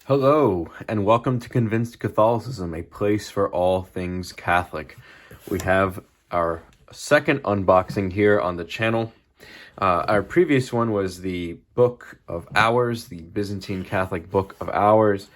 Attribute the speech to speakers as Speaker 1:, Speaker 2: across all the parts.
Speaker 1: Hello, and welcome to Convinced Catholicism, a place for all things Catholic. We have our second unboxing here on the channel. Our previous one was the Book of Hours, the Byzantine Catholic Book of Hours.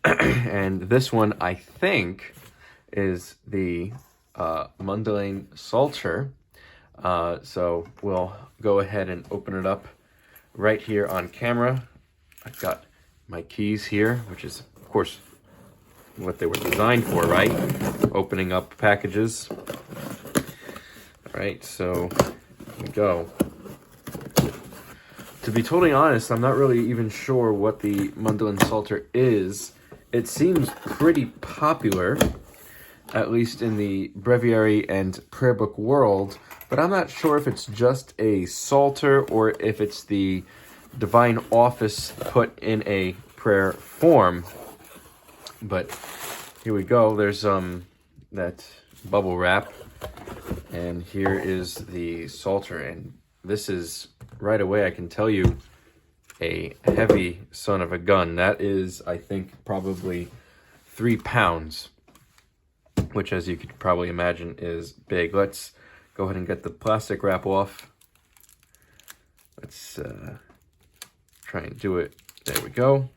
Speaker 1: And this one, I think, is the Mundelein Psalter. So we'll go ahead and open it up right here on camera. I've got my keys here, which is, of course, what they were designed for, right? Opening up packages. All right, so here we go. To be totally honest, I'm not really even sure what the Mundelein Psalter is. It seems pretty popular, at least in the breviary and prayer book world, but I'm not sure if it's just a psalter or if it's the divine office put in a prayer form. But here we go. There's that bubble wrap, and here is the Psalter, and this is, right away I can tell you, a heavy son of a gun. That is, I think, probably 3 pounds, which, as you could probably imagine, is big. Let's go ahead and get the plastic wrap off. Let's try and do it. There we go.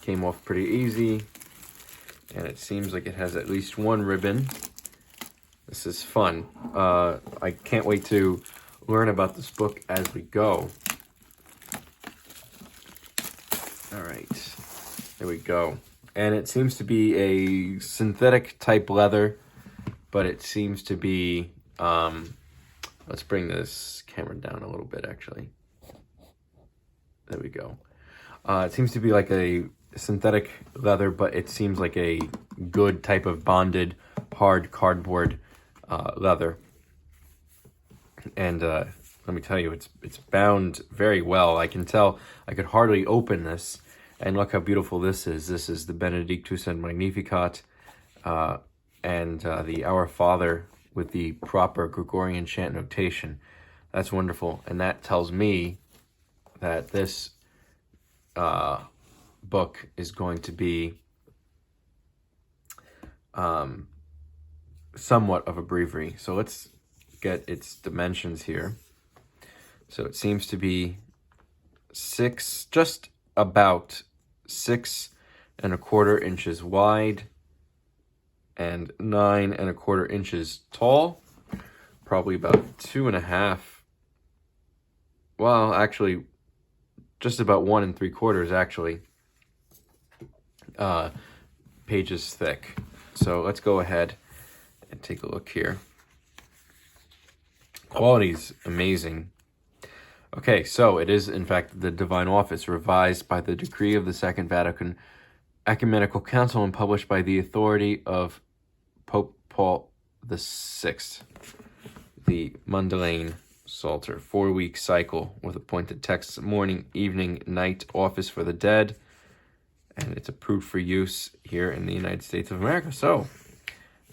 Speaker 1: Came off pretty easy, and it seems like it has at least one ribbon. This is fun. I can't wait to learn about this book as we go. All right, there we go. And it seems to be a synthetic type leather, but it seems to be, let's bring this camera down a little bit, actually. There we go. It seems to be like a synthetic leather, but it seems like a good type of bonded, hard cardboard leather. And let me tell you, it's bound very well. I can tell I could hardly open this. And look how beautiful this is. This is the Benedictus and Magnificat, and the Our Father with the proper Gregorian chant notation. That's wonderful. And that tells me that this book is going to be somewhat of a breviary. So let's get its dimensions here. So it seems to be just about 6¼ inches wide and 9¼ inches tall, probably about 2½. Well, actually, just about 1 3/4 actually pages thick. So let's go ahead and take a look here. Quality's amazing. Okay, so it is in fact the Divine Office, revised by the decree of the Second Vatican Ecumenical Council and published by the authority of Pope Paul VI. The Mundelein Psalter, 4-week cycle with appointed texts, morning, evening, night, office for the dead, and it's approved for use here in the United States of America. So,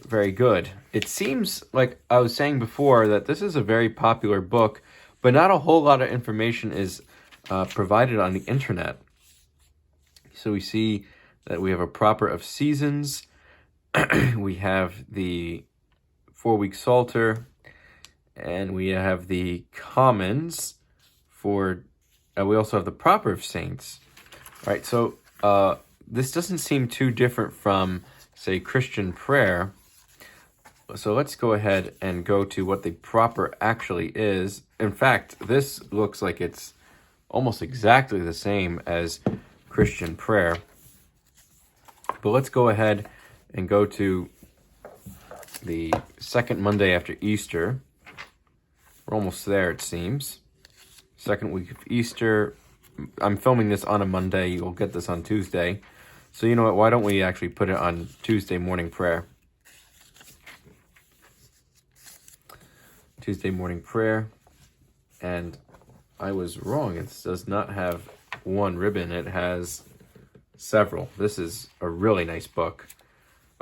Speaker 1: very good. It seems like I was saying before that this is a very popular book, but not a whole lot of information is provided on the internet. So we see that we have a proper of seasons. We have the 4-week Psalter, and we have the commons for, we also have the proper of saints. All right, so this doesn't seem too different from, say, Christian prayer. So let's go ahead and go to what the proper actually is. In fact, this looks like it's almost exactly the same as Christian prayer. But let's go ahead and go to the second Monday after Easter. We're almost there, it seems. Second week of Easter. I'm filming this on a Monday. You'll get this on Tuesday. So you know what? Why don't we actually put it on Tuesday morning prayer? Tuesday morning prayer. And I was wrong. It does not have one ribbon. It has several. This is a really nice book.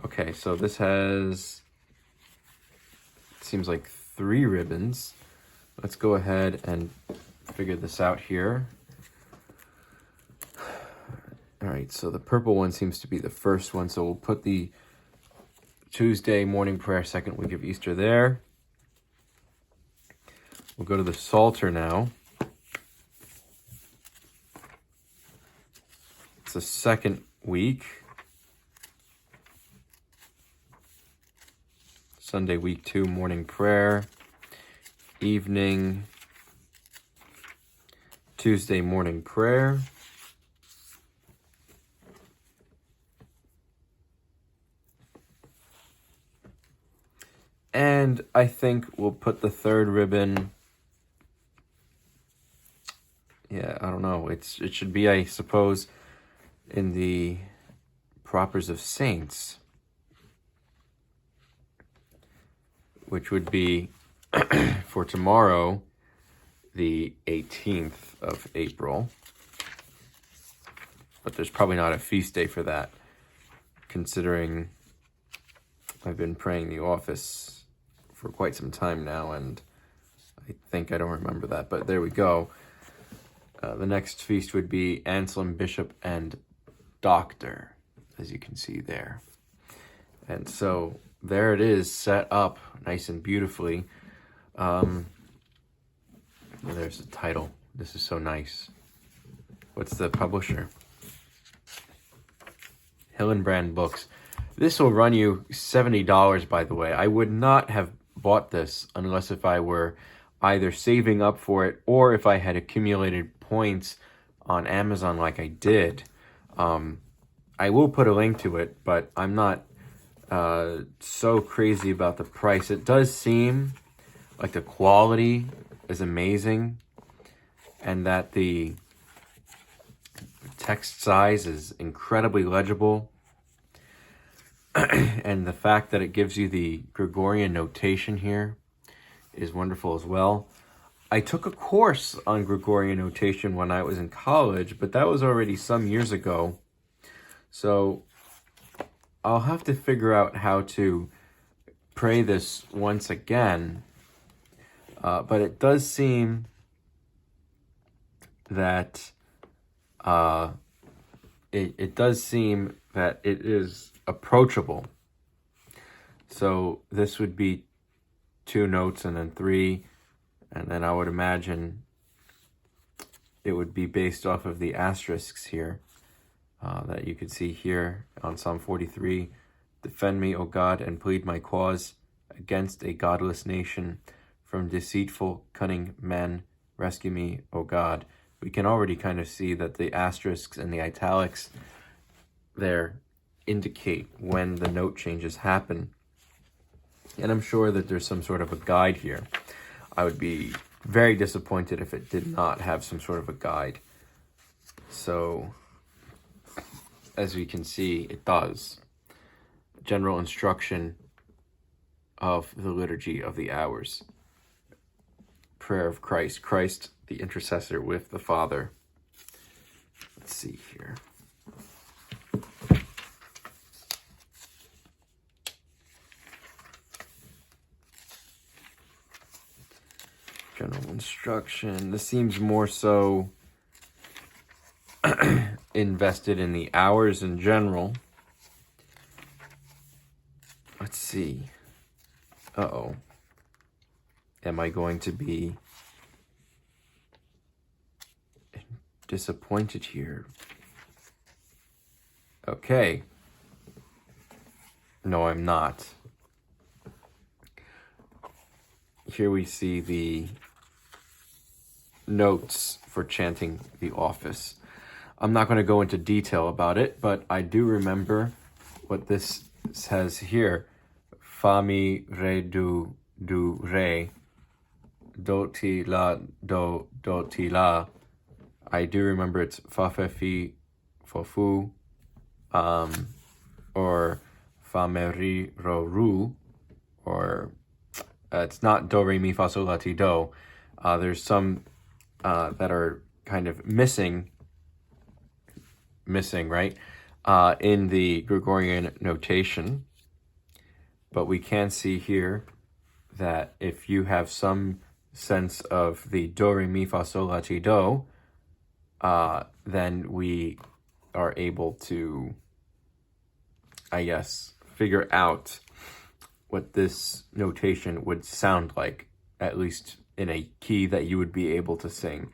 Speaker 1: Okay, so this has, it seems like 3 ribbons. Let's go ahead and figure this out here. All right, so the purple one seems to be the first one, so we'll put the Tuesday morning prayer, second week of Easter there. We'll go to the Psalter now. It's the second week. Sunday, week 2, morning prayer. Evening, Tuesday morning prayer. And I think we'll put the third ribbon. Yeah, I don't know. It should be, I suppose, in the propers of saints, which would be for tomorrow, the 18th of April. But there's probably not a feast day for that, considering I've been praying the office for quite some time now, and I think I don't remember that, but there we go. The next feast would be Anselm, Bishop, and Doctor, as you can see there. And so there it is, set up nice and beautifully. There's the title. This is so nice. What's the publisher? Hillenbrand Books. This will run you $70, by the way. I would not have bought this unless if I were either saving up for it or if I had accumulated points on Amazon like I did. I will put a link to it, but I'm not so crazy about the price. It does seem like the quality is amazing and that the text size is incredibly legible. And the fact that it gives you the Gregorian notation here is wonderful as well. I took a course on Gregorian notation when I was in college, but that was already some years ago. So I'll have to figure out how to pray this once again. But it does seem that it does seem that it is approachable. So this would be 2 notes and then 3, and then I would imagine it would be based off of the asterisks here that you could see here on Psalm 43. Defend me, O God, and plead my cause against a godless nation. From deceitful, cunning men, rescue me, O God. We can already kind of see that the asterisks and the italics there indicate when the note changes happen. And I'm sure that there's some sort of a guide here. I would be very disappointed if it did not have some sort of a guide. So, as we can see, it does. General instruction of the liturgy of the hours. Prayer of Christ. Christ, the intercessor with the Father. Let's see here. General instruction. This seems more so invested in the hours in general. Let's see. Uh-oh. Am I going to be disappointed here? Okay. No, I'm not. Here we see the notes for chanting the office. I'm not going to go into detail about it, but I do remember what this says here. Fa mi re do re do ti la do ti la. I do remember it's fa fe fi fo fu, or fa me ri ro ru, or it's not do re mi fa sol la ti do. There's some that are kind of missing, right, in the Gregorian notation. But we can see here that if you have some sense of the do, re, mi, fa, sol, la, ti, do, then we are able to, I guess, figure out what this notation would sound like, at least in a key that you would be able to sing.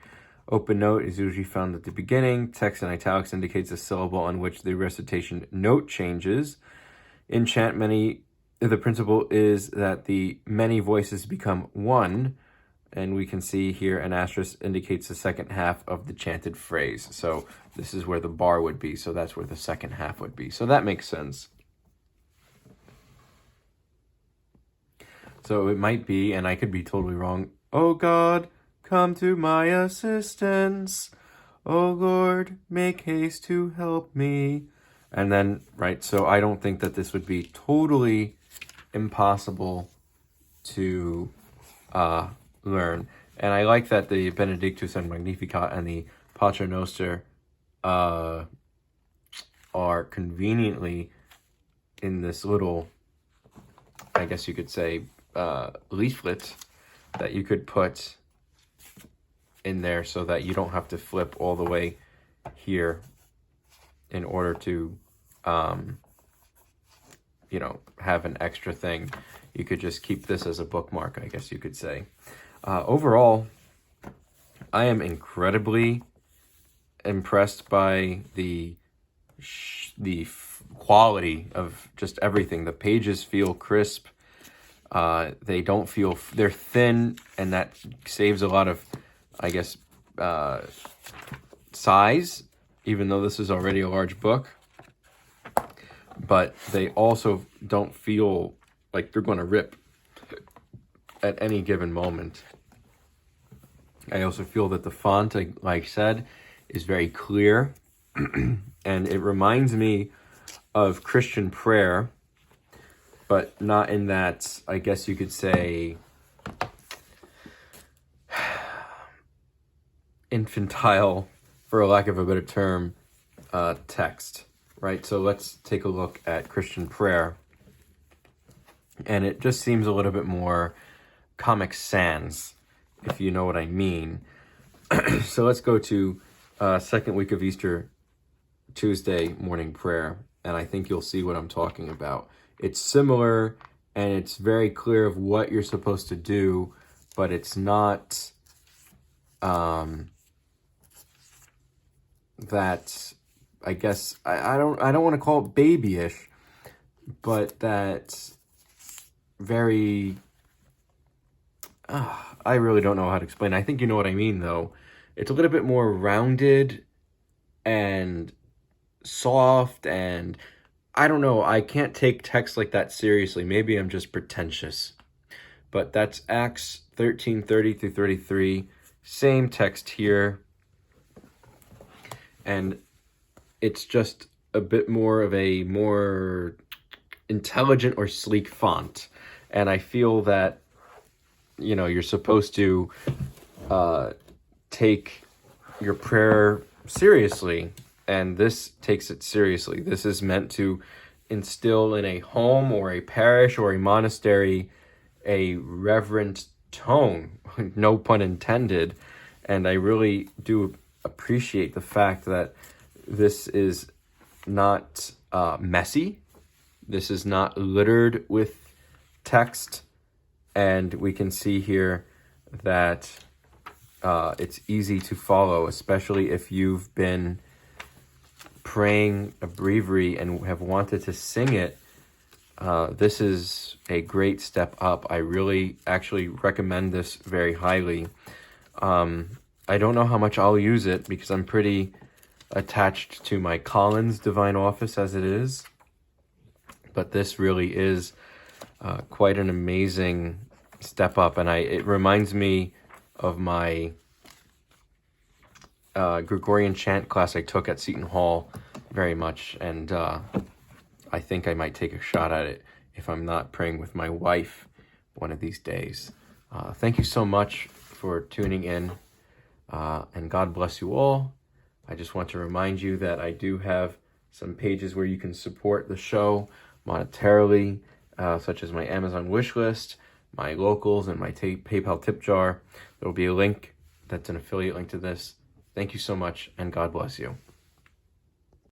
Speaker 1: Open note is usually found at the beginning. Text in italics indicates a syllable on which the recitation note changes. In chant, the principle is that the many voices become one, and we can see here an asterisk indicates the second half of the chanted phrase. So this is where the bar would be, so that's where the second half would be. So that makes sense. So it might be, and I could be totally wrong, "Oh God, come to my assistance. Oh Lord, make haste to help me." And then, right, so I don't think that this would be totally impossible to learn. And I like that the Benedictus and Magnificat and the Pater Noster are conveniently in this little, I guess you could say, leaflet that you could put in there so that you don't have to flip all the way here in order to, have an extra thing. You could just keep this as a bookmark, I guess you could say. Overall, I am incredibly impressed by the quality of just everything. The pages feel crisp. They don't feel, they're thin, and that saves a lot of, I guess, size, even though this is already a large book. But they also don't feel like they're going to rip at any given moment. I also feel that the font, like I said, is very clear. And it reminds me of Christian prayer, but not in that, I guess you could say, infantile, for lack of a better term, text, right? So let's take a look at Christian prayer. And it just seems a little bit more Comic Sans, if you know what I mean. So let's go to second week of Easter, Tuesday morning prayer, and I think you'll see what I'm talking about. It's similar, and it's very clear of what you're supposed to do, but it's not that, I guess, I don't want to call it babyish, but that very, I really don't know how to explain. I think you know what I mean, though. It's a little bit more rounded and soft, and I don't know. I can't take text like that seriously. Maybe I'm just pretentious. But that's Acts 13:30 through 33. Same text here. And it's just a bit more of a more intelligent or sleek font. And I feel that, you're supposed to take your prayer seriously. And this takes it seriously. This is meant to instill in a home or a parish or a monastery a reverent tone, no pun intended. And I really do appreciate the fact that this is not messy. This is not littered with text. And we can see here that it's easy to follow, especially if you've been praying a breviary and have wanted to sing it. This is a great step up. I really actually recommend this very highly. I don't know how much I'll use it because I'm pretty attached to my Collins Divine Office as it is. But this really is quite an amazing step up. And it reminds me of my Gregorian chant class I took at Seton Hall very much. And I think I might take a shot at it if I'm not praying with my wife one of these days. Thank you so much for tuning in, and God bless you all. I just want to remind you that I do have some pages where you can support the show monetarily, such as my Amazon wish list, my locals, and my PayPal tip jar. There will be a link that's an affiliate link to this. Thank you so much, and God bless you.